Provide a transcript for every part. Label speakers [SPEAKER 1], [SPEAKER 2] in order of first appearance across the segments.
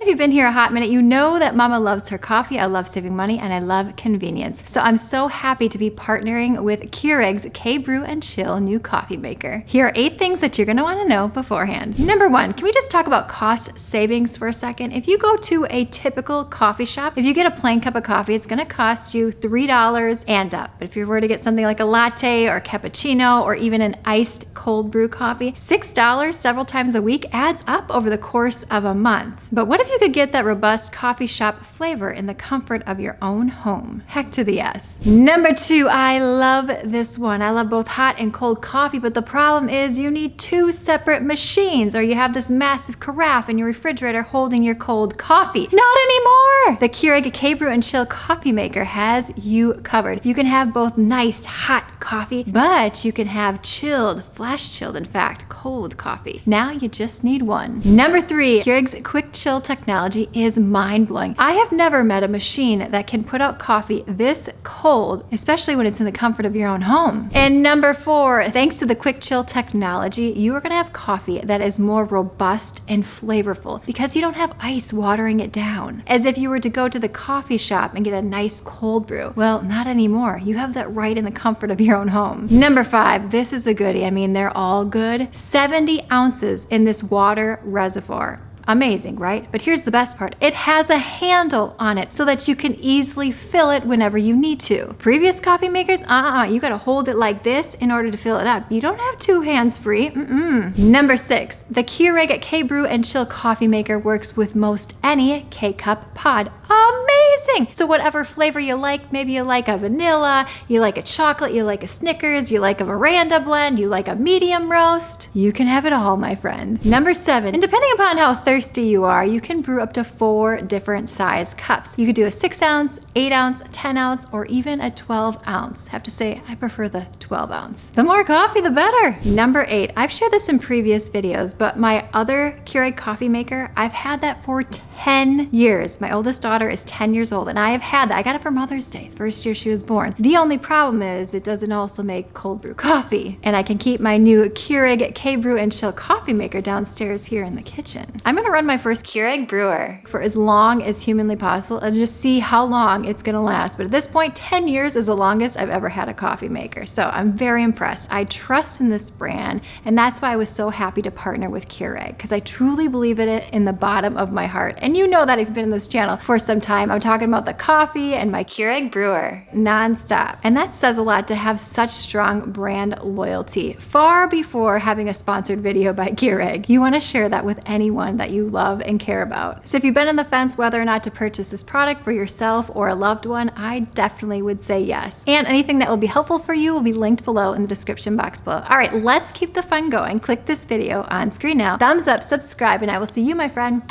[SPEAKER 1] you've been here a hot minute, you know that Mama loves her coffee, I love saving money, and I love convenience. So I'm so happy to be partnering with Keurig's K-Brew+Chill new coffee maker. Here are 8 things that you're gonna wanna know beforehand. Number 1, can we just talk about cost savings for a second? If you go to a typical coffee shop, if you get a plain cup of coffee, it's gonna cost you $3 and up. But if you were to get something like a latte or cappuccino or even an iced cold brew coffee, $6 several times a week adds up over the course of a month. But what if you could get that robust coffee shop flavor in the comfort of your own home? Heck to the yes. Number 2, I love this one. I love both hot and cold coffee, but the problem is you need 2 separate machines, or you have this massive carafe in your refrigerator holding your cold coffee. Not anymore! The Keurig K-Brew+Chill coffee maker has you covered. You can have both nice hot coffee, but you can have chilled, flash chilled, in fact, cold coffee. Now you just need one. Number 3, Keurig's QuickChill technology is mind-blowing. I have never met a machine that can put out coffee this cold, especially when it's in the comfort of your own home. And number 4, thanks to the QuickChill technology, you are gonna have coffee that is more robust and flavorful because you don't have ice watering it down. As if you were to go to the coffee shop and get a nice cold brew. Well, not anymore. You have that right in the comfort of your own home. Number 5, this is a goodie. I mean, they're all good. 70 ounces in this water reservoir. Amazing, right? But here's the best part. It has a handle on it so that you can easily fill it whenever you need to. Previous coffee makers, you gotta hold it like this in order to fill it up. You don't have 2 hands free. Number 6, the Keurig K-Brew+Chill coffee maker works with most any K-cup pod. Amazing! So whatever flavor you like, maybe you like a vanilla, you like a chocolate, you like a Snickers, you like a Miranda blend, you like a medium roast, you can have it all, my friend. Number 7, and depending upon how thirsty you are, you can brew up to 4 different size cups. You could do a 6 ounce, 8 ounce, 10 ounce, or even a 12 ounce. Have to say, I prefer the 12 ounce. The more coffee, the better. Number 8, I've shared this in previous videos, but my other Keurig coffee maker, I've had that for 10 years. My oldest daughter is 10 years old, and I have had that. I got it for Mother's Day, first year she was born. The only problem is it doesn't also make cold brew coffee, and I can keep my new Keurig K-Brew+Chill coffee maker downstairs here in the kitchen. I'm gonna run my first Keurig brewer for as long as humanly possible and just see how long it's gonna last. But at this point, 10 years is the longest I've ever had a coffee maker. So I'm very impressed. I trust in this brand, and that's why I was so happy to partner with Keurig, because I truly believe in it in the bottom of my heart. And you know that if you've been in this channel for some time, I'm talking about the coffee and my Keurig brewer nonstop. And that says a lot to have such strong brand loyalty far before having a sponsored video by Keurig. You wanna share that with anyone that you love and care about. So if you've been on the fence whether or not to purchase this product for yourself or a loved one, I definitely would say yes. And anything that will be helpful for you will be linked below in the description box below. All right, let's keep the fun going. Click this video on screen now, thumbs up, subscribe, and I will see you, my friend,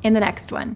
[SPEAKER 1] in the next one.